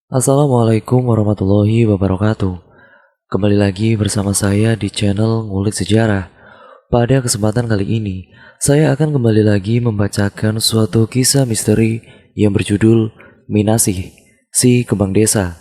Assalamualaikum warahmatullahi wabarakatuh. Kembali lagi bersama saya di channel Ngulik Sejarah. Pada kesempatan kali ini, saya akan kembali lagi membacakan suatu kisah misteri yang berjudul Minasih, si Kembang Desa.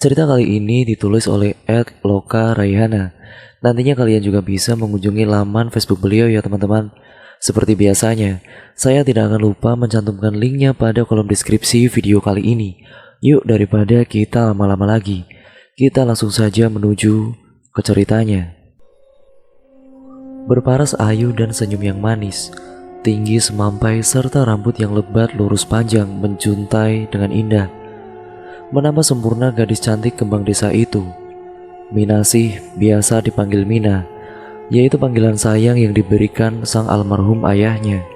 Cerita kali ini ditulis oleh Ed Loka Raihana. Nantinya kalian juga bisa mengunjungi laman Facebook beliau ya teman-teman. Seperti biasanya, saya tidak akan lupa mencantumkan linknya pada kolom deskripsi video kali ini. Yuk daripada kita lama-lama lagi, kita langsung saja menuju ke ceritanya. Berparas ayu dan senyum yang manis, tinggi semampai serta rambut yang lebat lurus panjang menjuntai dengan indah, menambah sempurna gadis cantik kembang desa itu. Minasih biasa dipanggil Mina, yaitu panggilan sayang yang diberikan sang almarhum ayahnya.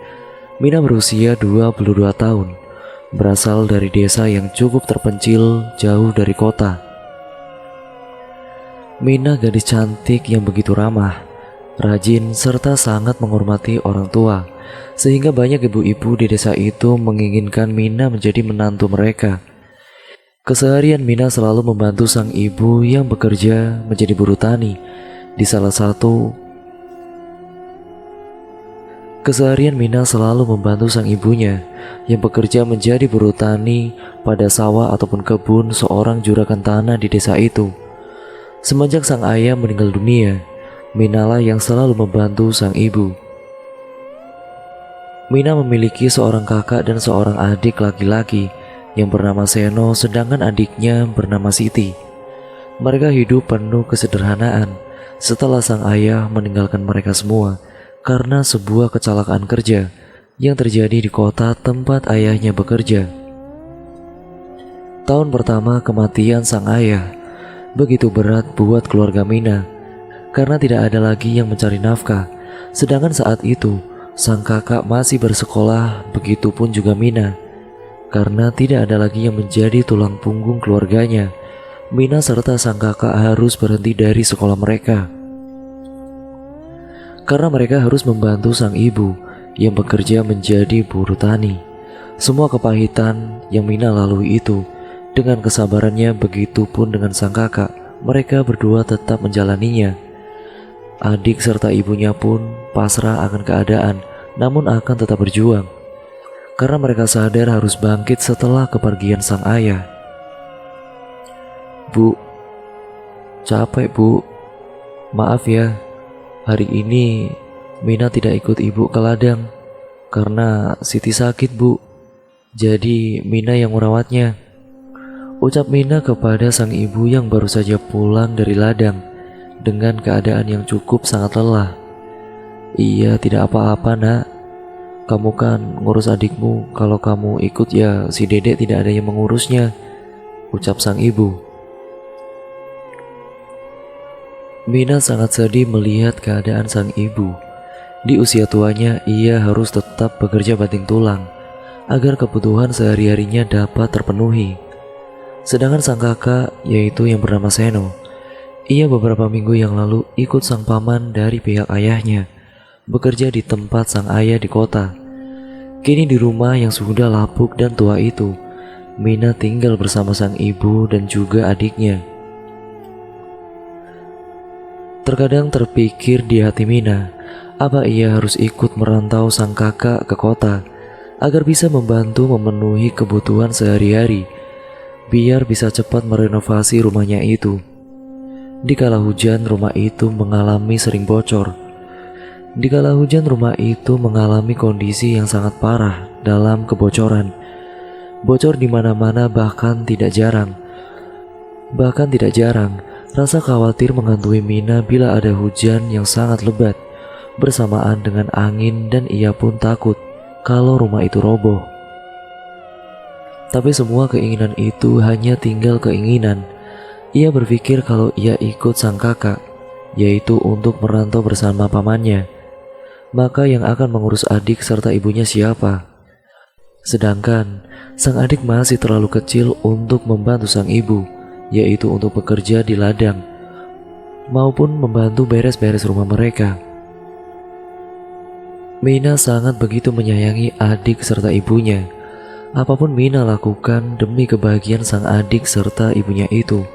Mina berusia 22 tahun, berasal dari desa yang cukup terpencil jauh dari kota. Mina gadis cantik yang begitu ramah, rajin, serta sangat menghormati orang tua, sehingga banyak ibu-ibu di desa itu menginginkan Mina menjadi menantu mereka. Keseharian Mina selalu membantu sang ibu yang bekerja menjadi buruh tani di salah satu Keseharian Mina selalu membantu sang ibunya yang bekerja menjadi buruh tani pada sawah ataupun kebun seorang juragan tanah di desa itu. Semenjak sang ayah meninggal dunia, Mina lah yang selalu membantu sang ibu. Mina memiliki seorang kakak dan seorang adik laki-laki yang bernama Seno, sedangkan adiknya bernama Siti. Mereka hidup penuh kesederhanaan setelah sang ayah meninggalkan mereka semua karena sebuah kecelakaan kerja yang terjadi di kota tempat ayahnya bekerja. Tahun pertama kematian sang ayah begitu berat buat keluarga Mina karena tidak ada lagi yang mencari nafkah. Sedangkan saat itu sang kakak masih bersekolah, begitupun juga Mina. Karena tidak ada lagi yang menjadi tulang punggung keluarganya, Mina serta sang kakak harus berhenti dari sekolah mereka karena mereka harus membantu sang ibu yang bekerja menjadi buruh tani. Semua kepahitan yang Mina lalui itu, dengan kesabarannya begitupun dengan sang kakak, mereka berdua tetap menjalaninya. Adik serta ibunya pun pasrah akan keadaan, namun akan tetap berjuang karena mereka sadar harus bangkit setelah kepergian sang ayah. "Bu, capek bu, maaf ya. Hari ini Mina tidak ikut ibu ke ladang karena Siti sakit bu. Jadi Mina yang merawatnya," ucap Mina kepada sang ibu yang baru saja pulang dari ladang dengan keadaan yang cukup sangat lelah. "Iya, tidak apa-apa nak. Kamu kan ngurus adikmu, kalau kamu ikut ya si dedek tidak ada yang mengurusnya," ucap sang ibu. Mina sangat sedih melihat keadaan sang ibu. Di usia tuanya, ia harus tetap bekerja banting tulang agar kebutuhan sehari-harinya dapat terpenuhi. Sedangkan sang kakak, yaitu yang bernama Seno, ia beberapa minggu yang lalu ikut sang paman dari pihak ayahnya bekerja di tempat sang ayah di kota. Kini di rumah yang sudah lapuk dan tua itu, Mina tinggal bersama sang ibu dan juga adiknya. Terkadang terpikir di hati Mina, apa ia harus ikut merantau sang kakak ke kota agar bisa membantu memenuhi kebutuhan sehari-hari, biar bisa cepat merenovasi rumahnya itu. Dikala hujan, rumah itu mengalami sering bocor. Dikala hujan, rumah itu mengalami kondisi yang sangat parah dalam kebocoran. Bocor di mana-mana, bahkan tidak jarang rasa khawatir menghantui Mina bila ada hujan yang sangat lebat bersamaan dengan angin, dan ia pun takut kalau rumah itu roboh. Tapi semua keinginan itu hanya tinggal keinginan. Ia berpikir kalau ia ikut sang kakak, yaitu untuk merantau bersama pamannya, maka yang akan mengurus adik serta ibunya siapa? Sedangkan sang adik masih terlalu kecil untuk membantu sang ibu, yaitu untuk bekerja di ladang maupun membantu beres-beres rumah mereka. Mina sangat begitu menyayangi adik serta ibunya. Apapun Mina lakukan demi kebahagiaan sang adik serta ibunya itu.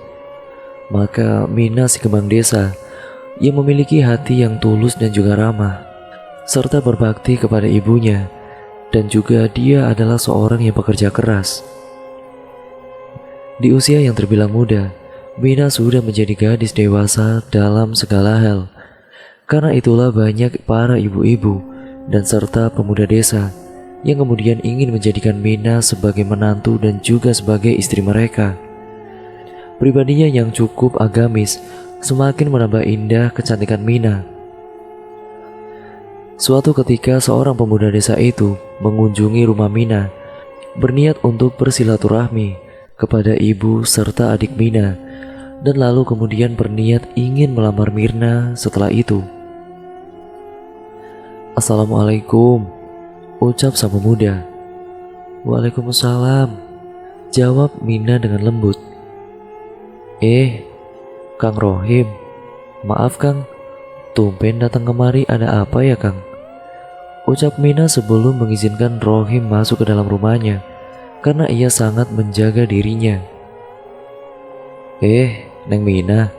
Maka Mina si kembang desa yang memiliki hati yang tulus dan juga ramah, serta berbakti kepada ibunya, dan juga dia adalah seorang yang bekerja keras. Di usia yang terbilang muda, Mina sudah menjadi gadis dewasa dalam segala hal. Karena itulah banyak para ibu-ibu dan serta pemuda desa yang kemudian ingin menjadikan Mina sebagai menantu dan juga sebagai istri mereka. Pribadinya yang cukup agamis semakin menambah indah kecantikan Mina. Suatu ketika seorang pemuda desa itu mengunjungi rumah Mina, berniat untuk bersilaturahmi kepada ibu serta adik Mina, dan lalu kemudian berniat ingin melamar Mirna setelah itu. "Assalamualaikum," ucap sang pemuda. "Waalaikumsalam," jawab Mina dengan lembut. Kang Rohim, maaf Kang, tumben datang kemari, ada apa ya Kang?" ucap Mina sebelum mengizinkan Rohim masuk ke dalam rumahnya, karena ia sangat menjaga dirinya. Neng Mina,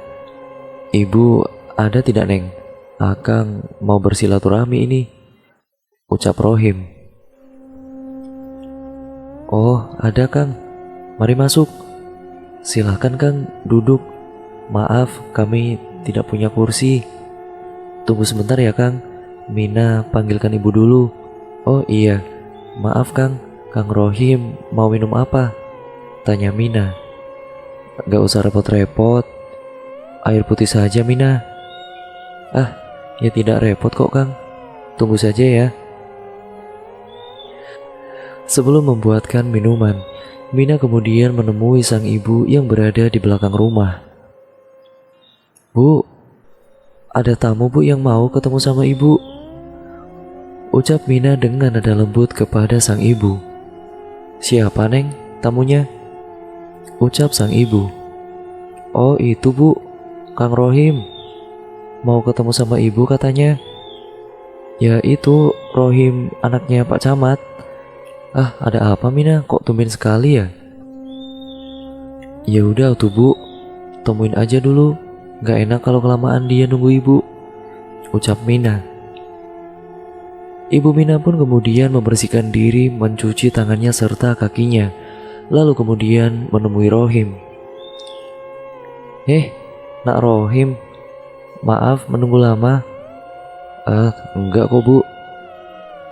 ibu ada tidak Neng? Akang mau bersilaturahmi ini," ucap Rohim. "Oh ada Kang, mari masuk. Silahkan Kang duduk. Maaf kami tidak punya kursi. Tunggu sebentar ya Kang, Mina panggilkan ibu dulu." "Oh iya, maaf Kang, Kang Rohim mau minum apa?" tanya Mina. "Gak usah repot-repot, air putih saja Mina." "Ah, ya tidak repot kok Kang, tunggu saja ya." Sebelum membuatkan minuman, Mina kemudian menemui sang ibu yang berada di belakang rumah. "Bu, ada tamu Bu yang mau ketemu sama ibu," ucap Mina dengan nada lembut kepada sang ibu. "Siapa Neng tamunya?" ucap sang ibu. "Oh itu Bu, Kang Rohim mau ketemu sama ibu katanya." "Ya itu Rohim anaknya Pak Camat." "Ah ada apa Mina, kok tumben sekali ya?" "Ya udah tuh Bu, temuin aja dulu, gak enak kalau kelamaan dia nunggu ibu," ucap Mina. Ibu Mina pun kemudian membersihkan diri, mencuci tangannya serta kakinya, lalu kemudian menemui Rohim. Nak Rohim, maaf menunggu lama." Enggak kok Bu,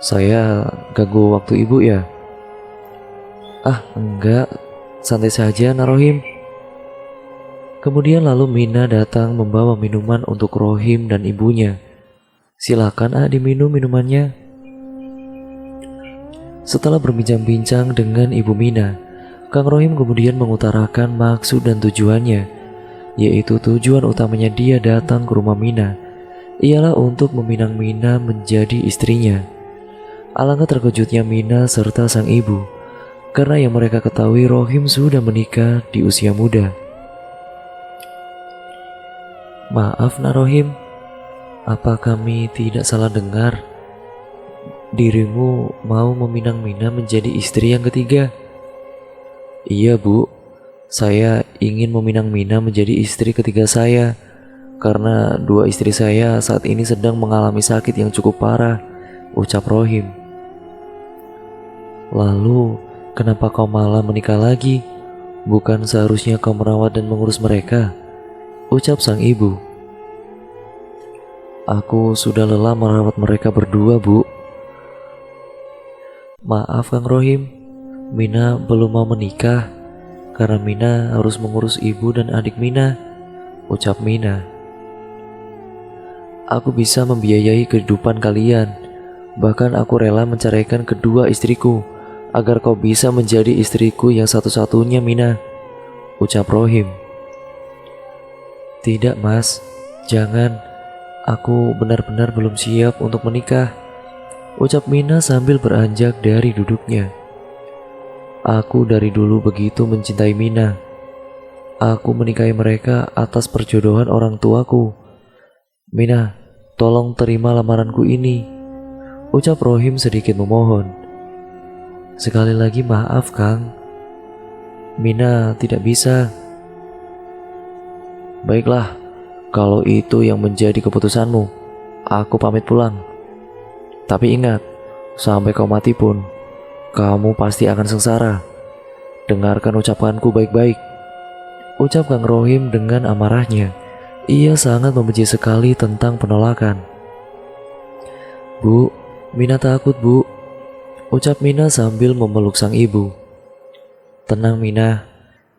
saya ganggu waktu ibu ya?" Enggak, santai saja Nak Rohim." Kemudian lalu Mina datang membawa minuman untuk Rohim dan ibunya. "Silakan diminum minumannya." Setelah berbincang-bincang dengan ibu Mina, Kang Rohim kemudian mengutarakan maksud dan tujuannya, yaitu tujuan utamanya dia datang ke rumah Mina ialah untuk meminang Mina menjadi istrinya. Alangkah terkejutnya Mina serta sang ibu, karena yang mereka ketahui Rohim sudah menikah di usia muda. "Maaf Nak Rohim, apa kami tidak salah dengar? Dirimu mau meminang Mina menjadi istri yang ketiga?" "Iya Bu, saya ingin meminang Mina menjadi istri ketiga saya, karena dua istri saya saat ini sedang mengalami sakit yang cukup parah," ucap Rohim. "Lalu kenapa kau malah menikah lagi? Bukan seharusnya kau merawat dan mengurus mereka?" ucap sang ibu. "Aku sudah lelah merawat mereka berdua Bu." "Maaf Kang Rohim, Mina belum mau menikah karena Mina harus mengurus ibu dan adik Mina," ucap Mina. "Aku bisa membiayai kehidupan kalian, bahkan aku rela menceraikan kedua istriku agar kau bisa menjadi istriku yang satu-satunya Mina," ucap Rohim. "Tidak Mas, jangan, aku benar-benar belum siap untuk menikah," ucap Mina sambil beranjak dari duduknya. "Aku dari dulu begitu mencintai Mina. Aku menikahi mereka atas perjodohan orang tuaku. Mina, tolong terima lamaranku ini," ucap Rohim sedikit memohon. Sekali lagi maaf, Kang. Mina tidak bisa. Baiklah, kalau itu yang menjadi keputusanmu, aku pamit pulang. Tapi ingat, sampai kau mati pun, kamu pasti akan sengsara. Dengarkan ucapanku baik-baik. Ucap Kang Rohim dengan amarahnya. Ia sangat membenci sekali tentang penolakan. Bu, Mina takut, Bu. Ucap Mina sambil memeluk sang ibu. Tenang, Mina.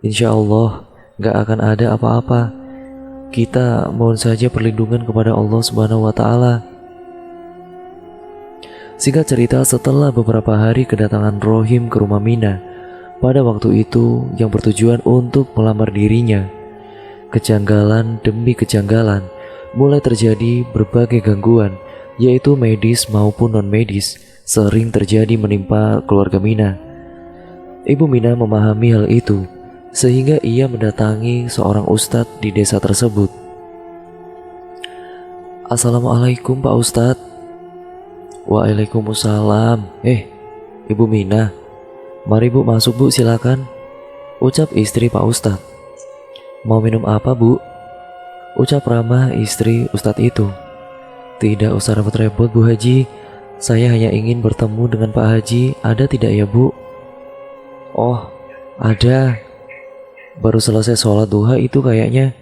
Insya Allah gak akan ada apa-apa. Kita mohon saja perlindungan kepada Allah Subhanahu wa Ta'ala. Singkat cerita, setelah beberapa hari kedatangan Rohim ke rumah Mina, pada waktu itu yang bertujuan untuk melamar dirinya, kejanggalan demi kejanggalan mulai terjadi. Berbagai gangguan, yaitu medis maupun non-medis, sering terjadi menimpa keluarga Mina. Ibu Mina memahami hal itu, sehingga ia mendatangi seorang ustadz di desa tersebut. Assalamualaikum Pak Ustadz. Waalaikumsalam. Ibu Mina, mari Bu masuk Bu, silakan. Ucap istri Pak Ustadz. Mau minum apa Bu? Ucap ramah istri Ustadz itu. Tidak usah repot-repot Bu Haji, saya hanya ingin bertemu dengan Pak Haji. Ada tidak ya Bu? Oh, ada. Baru selesai sholat duha itu kayaknya.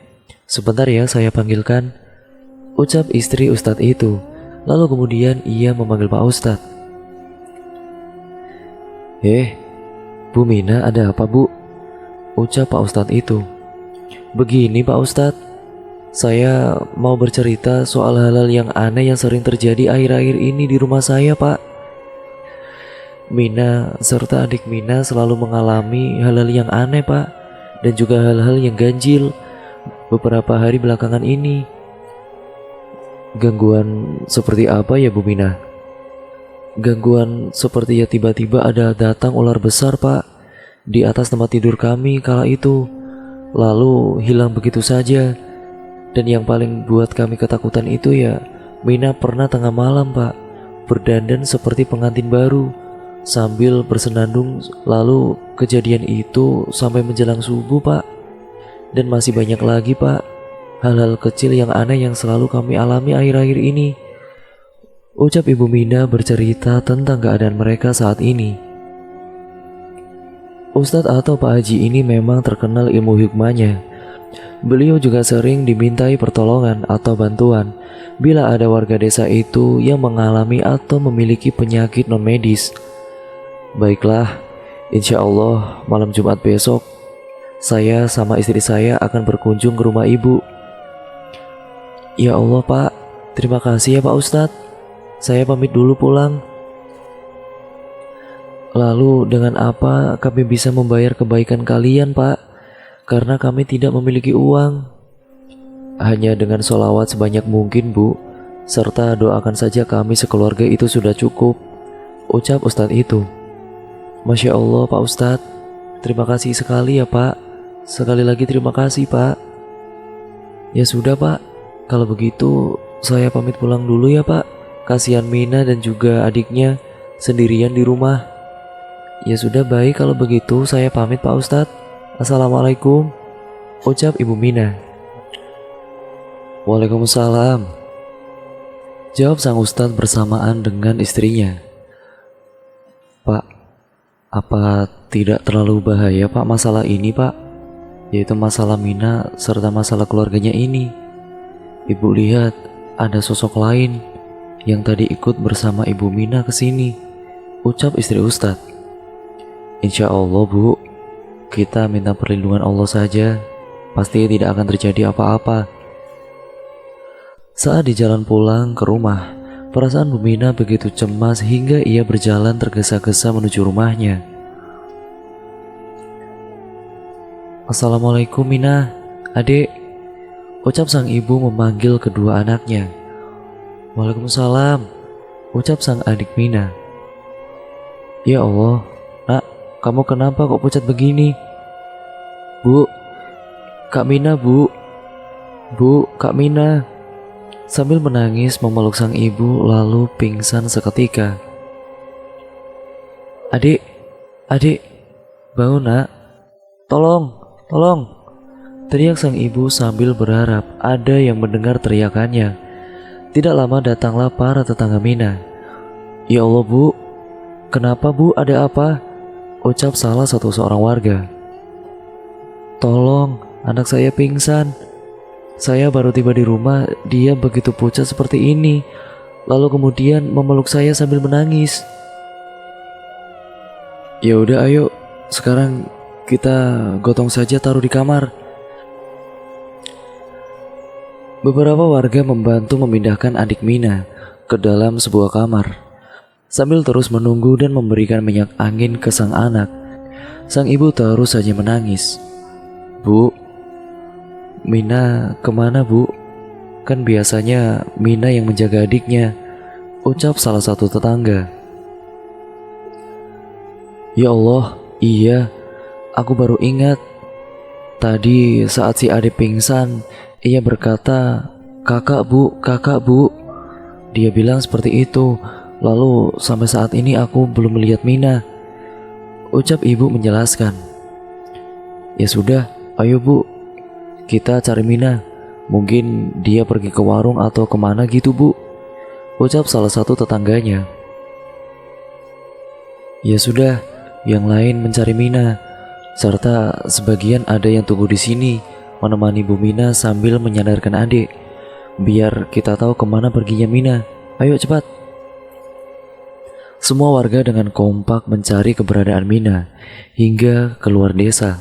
Sebentar ya, saya panggilkan. Ucap istri Ustadz itu. Lalu kemudian ia memanggil Pak Ustadz. Bu Mina, ada apa Bu? Ucap Pak Ustadz itu. Begini Pak Ustadz, saya mau bercerita soal hal-hal yang aneh yang sering terjadi akhir-akhir ini di rumah saya Pak. Mina serta adik Mina selalu mengalami hal-hal yang aneh Pak, dan juga hal-hal yang ganjil beberapa hari belakangan ini. Gangguan seperti apa ya Bu Mina? Gangguan seperti ya tiba-tiba ada datang ular besar Pak di atas tempat tidur kami kala itu, lalu hilang begitu saja. Dan yang paling buat kami ketakutan itu ya, Mina pernah tengah malam Pak berdandan seperti pengantin baru sambil bersenandung. Lalu kejadian itu sampai menjelang subuh Pak. Dan masih banyak lagi Pak, hal-hal kecil yang aneh yang selalu kami alami akhir-akhir ini. Ucap Ibu Mina bercerita tentang keadaan mereka saat ini. Ustadz atau Pak Haji ini memang terkenal ilmu hikmahnya. Beliau juga sering dimintai pertolongan atau bantuan bila ada warga desa itu yang mengalami atau memiliki penyakit non-medis. Baiklah, insya Allah malam Jumat besok saya sama istri saya akan berkunjung ke rumah ibu. Ya Allah Pak, terima kasih ya Pak Ustadz. Saya pamit dulu pulang. Lalu dengan apa kami bisa membayar kebaikan kalian Pak? Karena kami tidak memiliki uang. Hanya dengan sholawat sebanyak mungkin Bu, serta doakan saja kami sekeluarga itu sudah cukup. Ucap Ustadz itu. Masya Allah Pak Ustadz, terima kasih sekali ya Pak. Sekali lagi terima kasih Pak. Ya sudah Pak, kalau begitu saya pamit pulang dulu ya Pak. Kasihan Mina dan juga adiknya sendirian di rumah. Ya sudah, baik kalau begitu saya pamit Pak Ustadz. Assalamualaikum. Ucap Ibu Mina. Waalaikumsalam. Jawab sang Ustadz bersamaan dengan istrinya. Pak, apa tidak terlalu bahaya Pak masalah ini Pak? Yaitu masalah Mina serta masalah keluarganya ini. Ibu lihat ada sosok lain yang tadi ikut bersama Ibu Mina ke sini. Ucap istri Ustadz. Insya Allah Bu, kita minta perlindungan Allah saja. Pasti tidak akan terjadi apa-apa. Saat di jalan pulang ke rumah, perasaan Bu Mina begitu cemas hingga ia berjalan tergesa-gesa menuju rumahnya. Assalamualaikum Mina, adik. Ucap sang ibu memanggil kedua anaknya. Waalaikumsalam. Ucap sang adik Mina. Ya Allah, nak, kamu kenapa kok pucat begini? Bu, Kak Mina Bu. Bu, Kak Mina. Sambil menangis memeluk sang ibu lalu pingsan seketika. Adik, "Adik, bangun nak, tolong, tolong!" teriak sang ibu sambil berharap ada yang mendengar teriakannya. Tidak lama datanglah para tetangga Mina. "Ya Allah bu, kenapa bu, ada apa?" ucap salah satu seorang warga. "Tolong, anak saya pingsan. Saya baru tiba di rumah, dia begitu pucat seperti ini. Lalu kemudian memeluk saya sambil menangis." "Ya udah ayo, sekarang kita gotong saja taruh di kamar." Beberapa warga membantu memindahkan adik Mina ke dalam sebuah kamar, sambil terus menunggu dan memberikan minyak angin ke sang anak. Sang ibu terus saja menangis. "Bu, Mina kemana bu? Kan biasanya Mina yang menjaga adiknya," ucap salah satu tetangga. "Ya Allah, iya, aku baru ingat. Tadi saat si adik pingsan, ia berkata, 'Kakak bu, kakak bu.' Dia bilang seperti itu. Lalu sampai saat ini aku belum melihat Mina," ucap ibu menjelaskan. "Ya sudah, ayo bu, kita cari Mina. Mungkin dia pergi ke warung atau kemana gitu bu," ucap salah satu tetangganya. "Ya sudah, yang lain mencari Mina, serta sebagian ada yang tunggu di sini menemani Bu Mina sambil menyadarkan adik, biar kita tahu kemana perginya Mina. Ayo cepat." Semua warga dengan kompak mencari keberadaan Mina hingga keluar desa.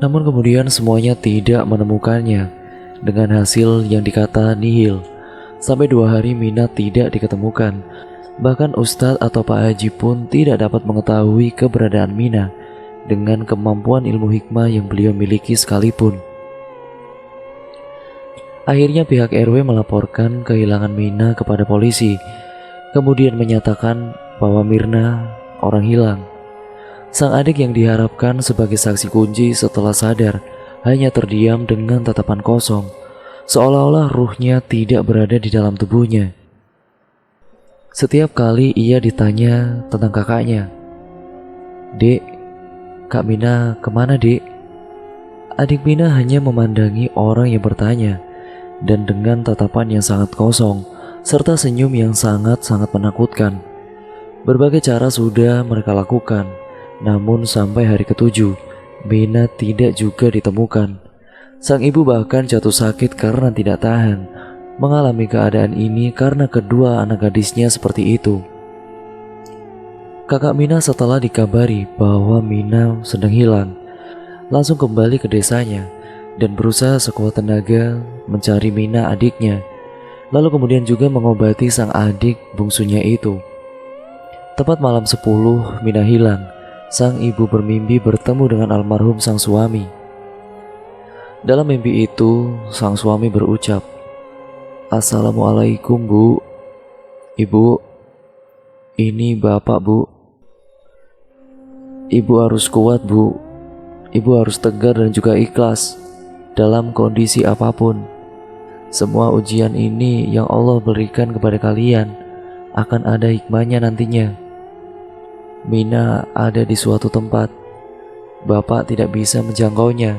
Namun kemudian semuanya tidak menemukannya, dengan hasil yang dikata nihil. Sampai 2 hari Mina tidak diketemukan. Bahkan Ustadz atau Pak Haji pun tidak dapat mengetahui keberadaan Mina dengan kemampuan ilmu hikmah yang beliau miliki sekalipun. Akhirnya pihak RW melaporkan kehilangan Mina kepada polisi, kemudian menyatakan bahwa Mirna orang hilang. Sang adik yang diharapkan sebagai saksi kunci setelah sadar hanya terdiam dengan tatapan kosong, seolah-olah ruhnya tidak berada di dalam tubuhnya. Setiap kali ia ditanya tentang kakaknya, "Dek, Kak Mina kemana dek?" Adik Mina hanya memandangi orang yang bertanya, dan dengan tatapan yang sangat kosong, serta senyum yang sangat-sangat menakutkan. Berbagai cara sudah mereka lakukan, namun sampai hari ke-7, Mina tidak juga ditemukan. Sang ibu bahkan jatuh sakit karena tidak tahan mengalami keadaan ini karena kedua anak gadisnya seperti itu. Kakak Mina setelah dikabari bahwa Mina sedang hilang, langsung kembali ke desanya dan berusaha sekuat tenaga mencari Mina adiknya. Lalu kemudian juga mengobati sang adik bungsunya itu. Tepat malam 10 Mina hilang, sang ibu bermimpi bertemu dengan almarhum sang suami. Dalam mimpi itu, sang suami berucap, "Assalamualaikum bu. Ibu, ini bapak bu. Ibu harus kuat bu. Ibu harus tegar dan juga ikhlas dalam kondisi apapun. Semua ujian ini yang Allah berikan kepada kalian akan ada hikmahnya nantinya. Mina ada di suatu tempat. Bapak tidak bisa menjangkaunya.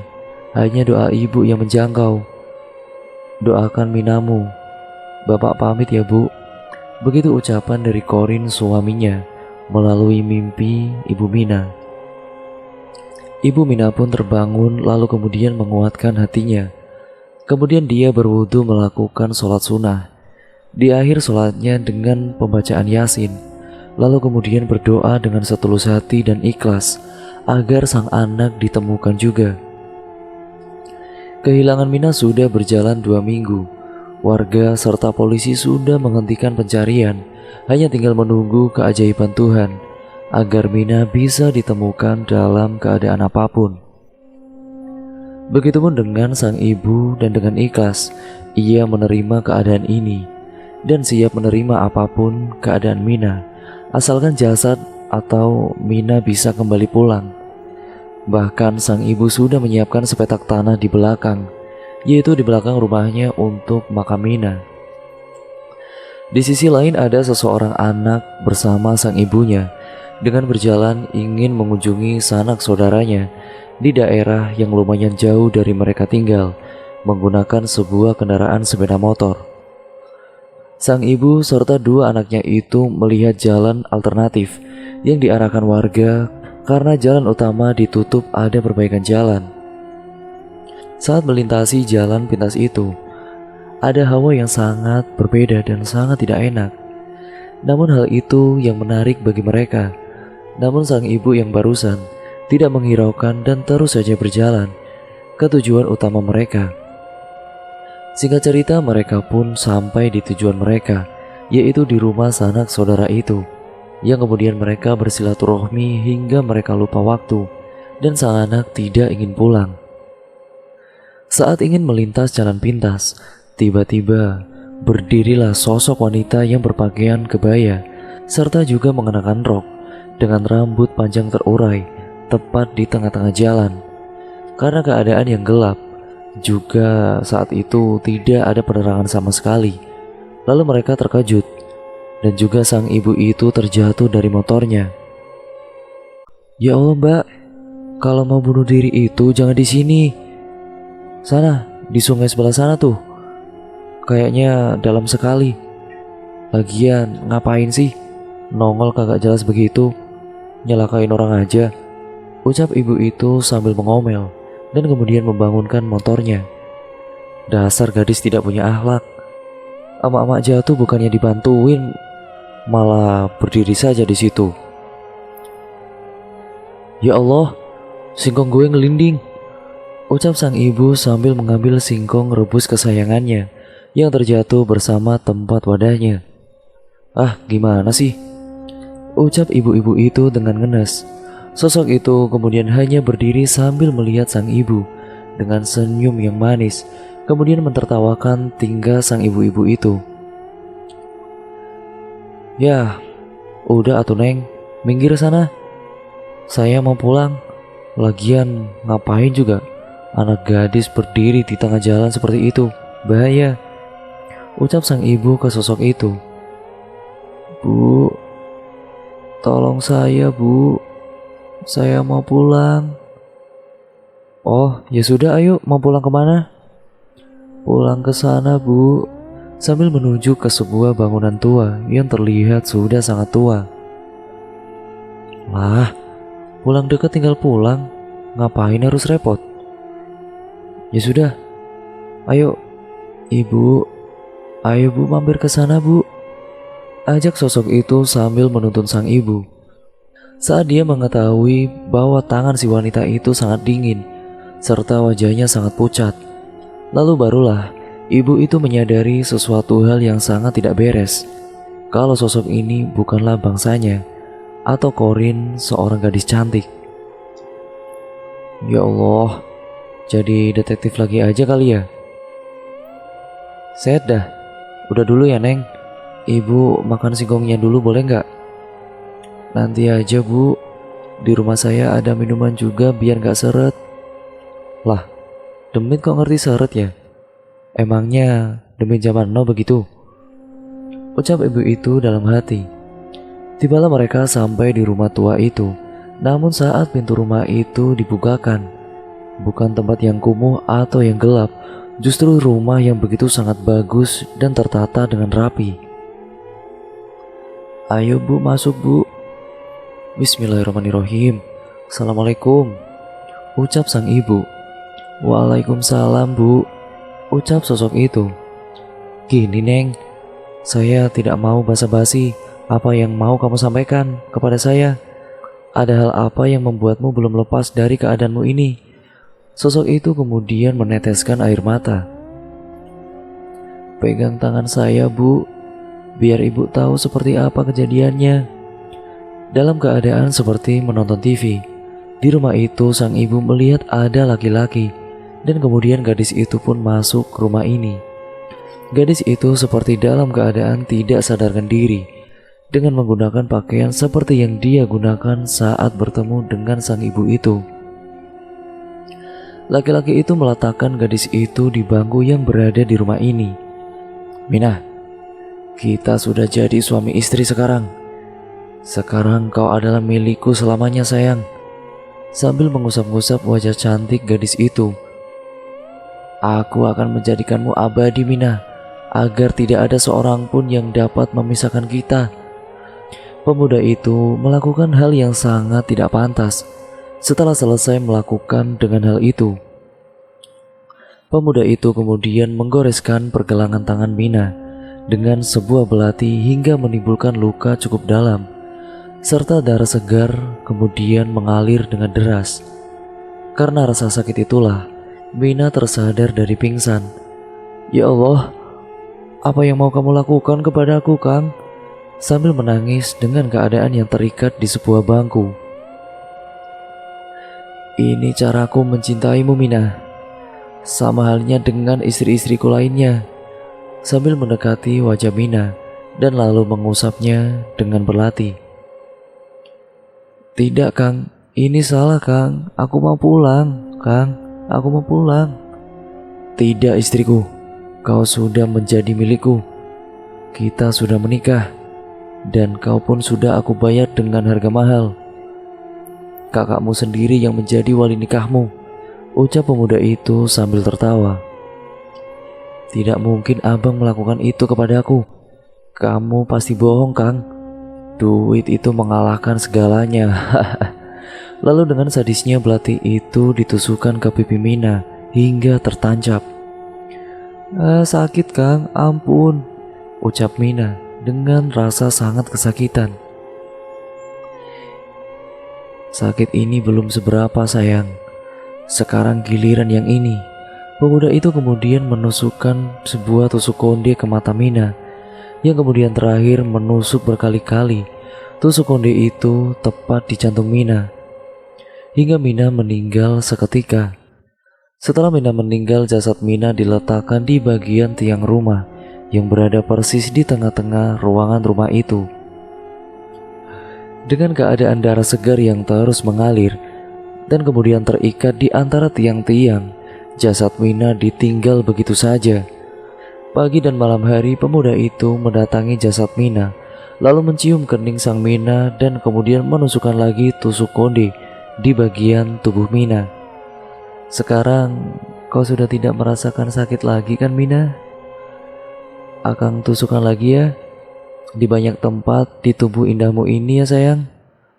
Hanya doa ibu yang menjangkau. Doakan Minamu. Bapak pamit ya bu." Begitu ucapan dari Korin suaminya melalui mimpi Ibu Mina. Ibu Mina pun terbangun lalu kemudian menguatkan hatinya. Kemudian dia berwudu melakukan sholat sunnah. Di akhir sholatnya dengan pembacaan Yasin, lalu kemudian berdoa dengan setulus hati dan ikhlas agar sang anak ditemukan juga. Kehilangan Mina sudah berjalan 2 minggu. Warga serta polisi sudah menghentikan pencarian, hanya tinggal menunggu keajaiban Tuhan agar Mina bisa ditemukan dalam keadaan apapun. Begitupun dengan sang ibu, dan dengan ikhlas ia menerima keadaan ini dan siap menerima apapun keadaan Mina, asalkan jasad atau Mina bisa kembali pulang. Bahkan sang ibu sudah menyiapkan sepetak tanah di belakang, yaitu di belakang rumahnya untuk makam Mina. Di sisi lain ada seseorang anak bersama sang ibunya dengan berjalan ingin mengunjungi sanak saudaranya di daerah yang lumayan jauh dari mereka tinggal menggunakan sebuah kendaraan sepeda motor. Sang ibu serta dua anaknya itu melihat jalan alternatif yang diarahkan warga karena jalan utama ditutup ada perbaikan jalan. Saat melintasi jalan pintas itu, ada hawa yang sangat berbeda dan sangat tidak enak. Namun hal itu yang menarik bagi mereka. Namun sang ibu yang barusan tidak menghiraukan dan terus saja berjalan ke tujuan utama mereka. Singkat cerita, mereka pun sampai di tujuan mereka, yaitu di rumah sanak saudara itu, yang kemudian mereka bersilaturahmi hingga mereka lupa waktu dan sang anak tidak ingin pulang. Saat ingin melintas jalan pintas, tiba-tiba berdirilah sosok wanita yang berpakaian kebaya serta juga mengenakan rok dengan rambut panjang terurai tepat di tengah-tengah jalan. Karena keadaan yang gelap, juga saat itu tidak ada penerangan sama sekali. Lalu mereka terkejut dan juga sang ibu itu terjatuh dari motornya. "Ya Allah, Mbak, kalau mau bunuh diri itu jangan di sini. Sana, di sungai sebelah sana tuh. Kayaknya dalam sekali. Lagian ngapain sih nongol kagak jelas begitu, nyelakain orang aja," ucap ibu itu sambil mengomel dan kemudian membangunkan motornya. Dasar gadis tidak punya akhlak. Emak-emak jatuh bukannya dibantuin, malah berdiri saja di situ. "Ya Allah, singkong gue ngelinding," ucap sang ibu sambil mengambil singkong rebus kesayangannya yang terjatuh bersama tempat wadahnya. "Ah, gimana sih?" ucap ibu-ibu itu dengan ngenes. Sosok itu kemudian hanya berdiri sambil melihat sang ibu dengan senyum yang manis, kemudian mentertawakan tingkah sang ibu-ibu itu. "Ya, udah atuh Neng, minggir sana. Saya mau pulang. Lagian ngapain juga anak gadis berdiri di tengah jalan seperti itu, bahaya," ucap sang ibu ke sosok itu. "Bu, tolong saya, Bu. Saya mau pulang." "Oh, ya sudah, ayo, mau pulang kemana?" "Pulang ke sana, Bu," sambil menunjuk ke sebuah bangunan tua yang terlihat sudah sangat tua. "Lah, pulang dekat tinggal pulang. Ngapain harus repot?" "Ya sudah, ayo, Ibu. Ayo Bu, mampir ke sana, Bu," ajak sosok itu sambil menuntun sang ibu. Saat dia mengetahui bahwa tangan si wanita itu sangat dingin serta wajahnya sangat pucat, lalu barulah ibu itu menyadari sesuatu hal yang sangat tidak beres. Kalau sosok ini bukanlah bangsanya atau Korin, seorang gadis cantik. "Ya Allah, jadi detektif lagi aja kali ya." "Set dah, udah dulu ya Neng. Ibu makan singkongnya dulu boleh nggak?" "Nanti aja Bu, di rumah saya ada minuman juga biar nggak seret." "Lah, Demit kok ngerti seret ya? Emangnya Demit zaman now begitu?" ucap ibu itu dalam hati. Tibalah mereka sampai di rumah tua itu. Namun saat pintu rumah itu dibukakan, bukan tempat yang kumuh atau yang gelap, justru rumah yang begitu sangat bagus dan tertata dengan rapi. "Ayo Bu, masuk Bu." "Bismillahirrahmanirrahim. Assalamualaikum," ucap sang ibu. "Waalaikumsalam Bu," ucap sosok itu. "Gini Neng, saya tidak mau basa-basi. Apa yang mau kamu sampaikan kepada saya? Ada hal apa yang membuatmu belum lepas dari keadaanmu ini?" Sosok itu kemudian meneteskan air mata. "Pegang tangan saya Bu, biar ibu tahu seperti apa kejadiannya." Dalam keadaan seperti menonton TV, di rumah itu sang ibu melihat ada laki-laki dan kemudian gadis itu pun masuk ke rumah ini. Gadis itu seperti dalam keadaan tidak sadarkan diri dengan menggunakan pakaian seperti yang dia gunakan saat bertemu dengan sang ibu itu. Laki-laki itu meletakkan gadis itu di bangku yang berada di rumah ini. "Minah, kita sudah jadi suami istri sekarang. Sekarang kau adalah milikku selamanya sayang. Sambil mengusap-ngusap wajah cantik gadis itu, aku akan menjadikanmu abadi Mina, agar tidak ada seorang pun yang dapat memisahkan kita. Pemuda itu melakukan hal yang sangat tidak pantas. Setelah selesai melakukan dengan hal itu, pemuda itu kemudian menggoreskan pergelangan tangan Mina dengan sebuah belati hingga menimbulkan luka cukup dalam, serta darah segar kemudian mengalir dengan deras. Karena rasa sakit itulah, Mina tersadar dari pingsan. Ya Allah, apa yang mau kamu lakukan kepadaku, Kang? Sambil menangis dengan keadaan yang terikat di sebuah bangku. Ini caraku mencintaimu Mina, sama halnya dengan istri-istriku lainnya. Sambil mendekati wajah Mina dan lalu mengusapnya dengan belati. Tidak Kang, ini salah Kang, aku mau pulang. Kang, aku mau pulang. Tidak istriku, kau sudah menjadi milikku. Kita sudah menikah, dan kau pun sudah aku bayar dengan harga mahal. Kakakmu sendiri yang menjadi wali nikahmu, ucap pemuda itu sambil tertawa. Tidak mungkin abang melakukan itu kepadaku. Kamu pasti bohong Kang. Duit itu mengalahkan segalanya. Lalu dengan sadisnya belati itu ditusukkan ke pipi Mina hingga tertancap. Sakit Kang, ampun, ucap Mina dengan rasa sangat kesakitan. Sakit ini belum seberapa sayang. Sekarang giliran yang ini. Pemuda itu kemudian menusukkan sebuah tusuk konde ke mata Mina, yang kemudian terakhir menusuk berkali-kali. Tusuk konde itu tepat di jantung Mina, hingga Mina meninggal seketika. Setelah Mina meninggal, jasad Mina diletakkan di bagian tiang rumah yang berada persis di tengah-tengah ruangan rumah itu. Dengan keadaan darah segar yang terus mengalir dan kemudian terikat di antara tiang-tiang, jasad Mina ditinggal begitu saja. Pagi dan malam hari pemuda itu mendatangi jasad Mina, lalu mencium kening sang Mina dan kemudian menusukkan lagi tusuk konde di bagian tubuh Mina. Sekarang kau sudah tidak merasakan sakit lagi kan Mina? Akang tusukkan lagi ya di banyak tempat di tubuh indahmu ini ya sayang,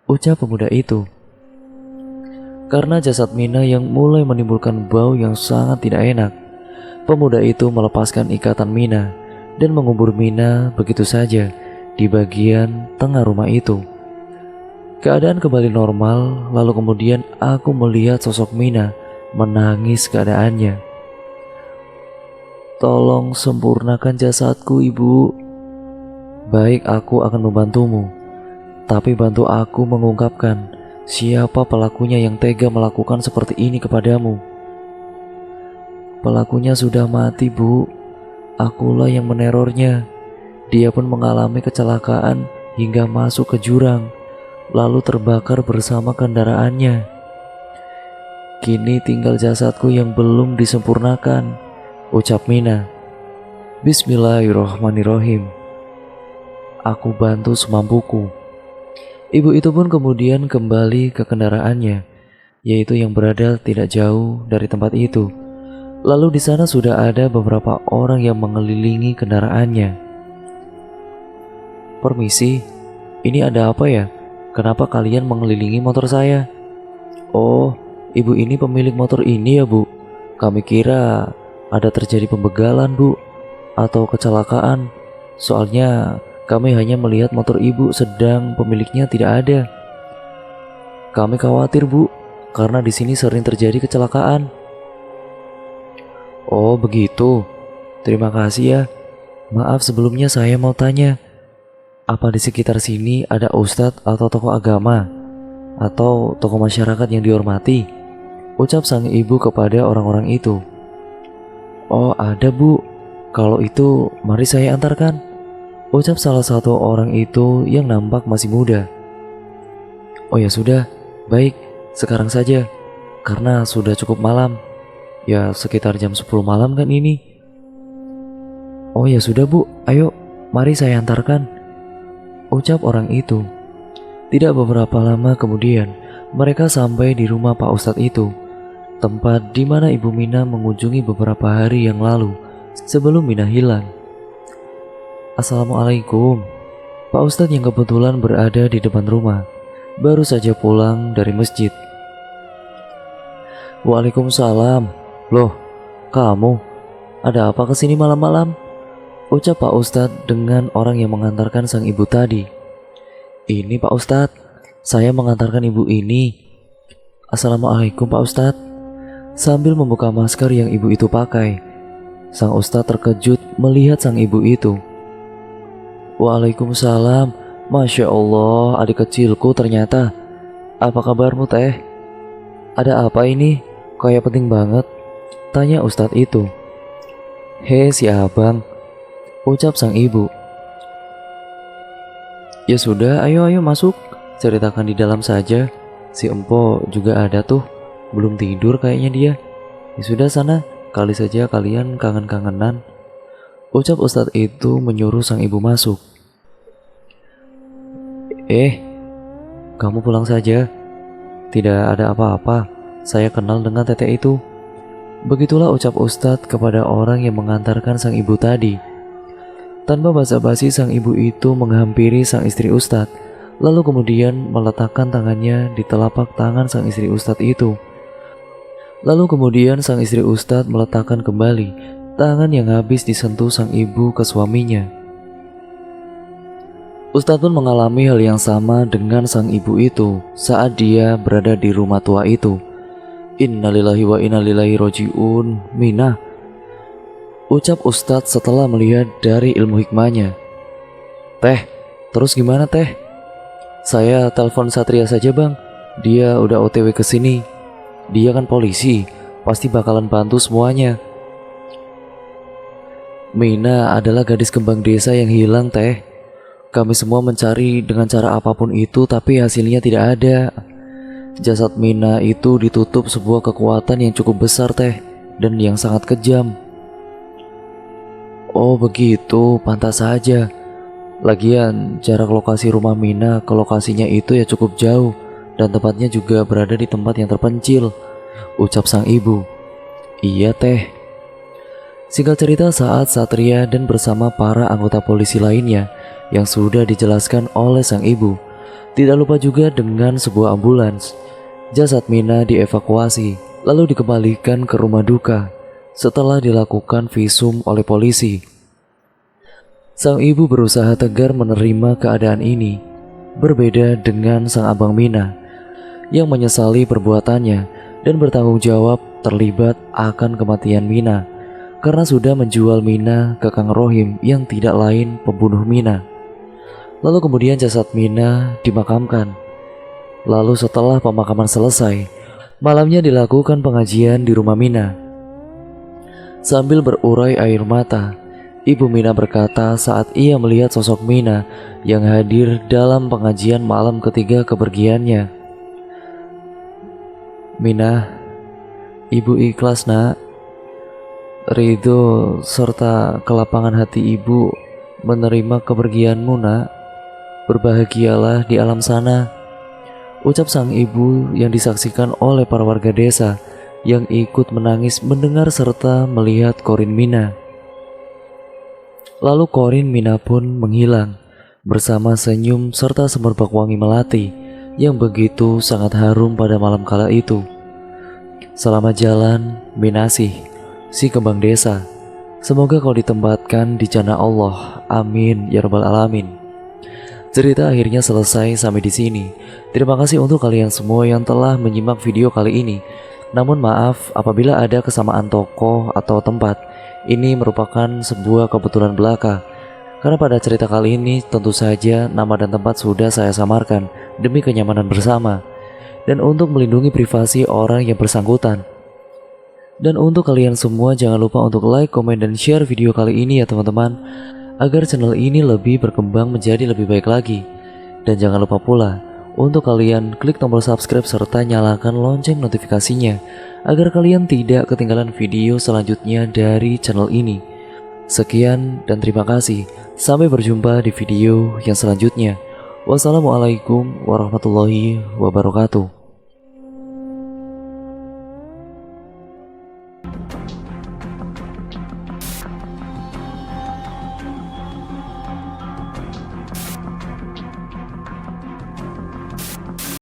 ucap pemuda itu. Karena jasad Mina yang mulai menimbulkan bau yang sangat tidak enak, pemuda itu melepaskan ikatan Mina dan mengubur Mina begitu saja di bagian tengah rumah itu. Keadaan kembali normal, lalu kemudian aku melihat sosok Mina menangis keadaannya. Tolong sempurnakan jasadku ibu. Baik, aku akan membantumu. Tapi bantu aku mengungkapkan siapa pelakunya yang tega melakukan seperti ini kepadamu. Pelakunya sudah mati bu. Akulah yang menerornya. Dia pun mengalami kecelakaan hingga masuk ke jurang, lalu terbakar bersama kendaraannya. Kini tinggal jasadku yang belum disempurnakan, ucap Mina. Bismillahirrohmanirrohim. Aku bantu semampuku. Ibu itu pun kemudian kembali ke kendaraannya, yaitu yang berada tidak jauh dari tempat itu. Lalu di sana sudah ada beberapa orang yang mengelilingi kendaraannya. Permisi, ini ada apa ya? Kenapa kalian mengelilingi motor saya? Oh, ibu ini pemilik motor ini ya bu. Kami kira ada terjadi pembegalan bu, atau kecelakaan. Soalnya kami hanya melihat motor ibu sedang pemiliknya tidak ada. Kami khawatir bu, karena di sini sering terjadi kecelakaan. Oh begitu, terima kasih ya. Maaf sebelumnya saya mau tanya, apa di sekitar sini ada ustadz atau tokoh agama atau tokoh masyarakat yang dihormati? Ucap sang ibu kepada orang-orang itu. Oh ada bu, kalau itu mari saya antarkan, ucap salah satu orang itu yang nampak masih muda. Oh ya sudah, baik, sekarang saja, karena sudah cukup malam. Ya sekitar jam 10 malam kan ini. Oh ya sudah bu, ayo mari saya antarkan, ucap orang itu. Tidak beberapa lama kemudian, mereka sampai di rumah Pak Ustadz itu, tempat di mana Ibu Mina mengunjungi beberapa hari yang lalu sebelum Mina hilang. Assalamualaikum. Pak Ustadz yang kebetulan berada di depan rumah, baru saja pulang dari masjid. Waalaikumsalam. Loh, kamu? Ada apa kesini malam-malam? Ucap Pak Ustadz dengan orang yang mengantarkan sang ibu tadi. Ini Pak Ustadz, saya mengantarkan ibu ini. Assalamualaikum Pak Ustadz. Sambil membuka masker yang ibu itu pakai, sang Ustadz terkejut melihat sang ibu itu. Waalaikumsalam. Masya Allah, adik kecilku ternyata. Apa kabarmu teh? Ada apa ini? Kayak penting banget, tanya Ustadz itu. Hei si abang, ucap sang ibu. Ya sudah, ayo masuk, ceritakan di dalam saja. Si empo juga ada tuh, belum tidur kayaknya dia. Ya sudah sana, kali saja kalian kangen-kangenan, ucap Ustadz itu menyuruh sang ibu masuk. Kamu pulang saja. Tidak ada apa-apa, saya kenal dengan teteh itu. Begitulah ucap Ustadz kepada orang yang mengantarkan sang ibu tadi. Tanpa basa-basi, sang ibu itu menghampiri sang istri Ustadz, lalu kemudian meletakkan tangannya di telapak tangan sang istri Ustadz itu. Lalu kemudian sang istri Ustadz meletakkan kembali tangan yang habis disentuh sang ibu ke suaminya. Ustadz pun mengalami hal yang sama dengan sang ibu itu saat dia berada di rumah tua itu. Innalillahi wa innalillahi roji'un, Mina, ucap Ustadz setelah melihat dari ilmu hikmahnya. Teh, terus gimana teh? Saya telepon Satria saja bang, dia udah OTW ke sini. Dia kan polisi, pasti bakalan bantu semuanya. Mina adalah gadis kembang desa yang hilang teh. Kami semua mencari dengan cara apapun itu, tapi hasilnya tidak ada. Jasad Mina itu ditutup sebuah kekuatan yang cukup besar teh, dan yang sangat kejam. Oh begitu, pantas saja. Lagian jarak lokasi rumah Mina ke lokasinya itu ya cukup jauh, dan tempatnya juga berada di tempat yang terpencil, ucap sang ibu. Iya teh. Singkat cerita, saat Satria dan bersama para anggota polisi lainnya yang sudah dijelaskan oleh sang ibu, tidak lupa juga dengan sebuah ambulans, jasad Mina dievakuasi lalu dikembalikan ke rumah duka setelah dilakukan visum oleh polisi. Sang ibu berusaha tegar menerima keadaan ini, berbeda dengan sang abang Mina yang menyesali perbuatannya dan bertanggung jawab terlibat akan kematian Mina karena sudah menjual Mina ke Kang Rohim yang tidak lain pembunuh Mina. Lalu kemudian jasad Mina dimakamkan. Lalu setelah pemakaman selesai, malamnya dilakukan pengajian di rumah Mina. Sambil berurai air mata, Ibu Mina berkata saat ia melihat sosok Mina yang hadir dalam pengajian malam ketiga kepergiannya. Mina, ibu ikhlas nak. Ridho serta kelapangan hati ibu menerima kepergianmu nak. Berbahagialah di alam sana, ucap sang ibu yang disaksikan oleh para warga desa yang ikut menangis mendengar serta melihat Korin Mina. Lalu Korin Mina pun menghilang bersama senyum serta semerbak wangi melati yang begitu sangat harum pada malam kala itu. Selamat jalan Minasih, si kembang desa. Semoga kau ditempatkan di jannah Allah. Amin ya rabbal alamin. Cerita akhirnya selesai sampai di sini. Terima kasih untuk kalian semua yang telah menyimak video kali ini. Namun maaf apabila ada kesamaan tokoh atau tempat. Ini merupakan sebuah kebetulan belaka. Karena pada cerita kali ini tentu saja nama dan tempat sudah saya samarkan demi kenyamanan bersama dan untuk melindungi privasi orang yang bersangkutan. Dan untuk kalian semua jangan lupa untuk like, komen, dan share video kali ini ya teman-teman, agar channel ini lebih berkembang menjadi lebih baik lagi. Dan jangan lupa pula untuk kalian klik tombol subscribe serta nyalakan lonceng notifikasinya agar kalian tidak ketinggalan video selanjutnya dari channel ini. Sekian dan terima kasih. Sampai berjumpa di video yang selanjutnya. Wassalamualaikum warahmatullahi wabarakatuh.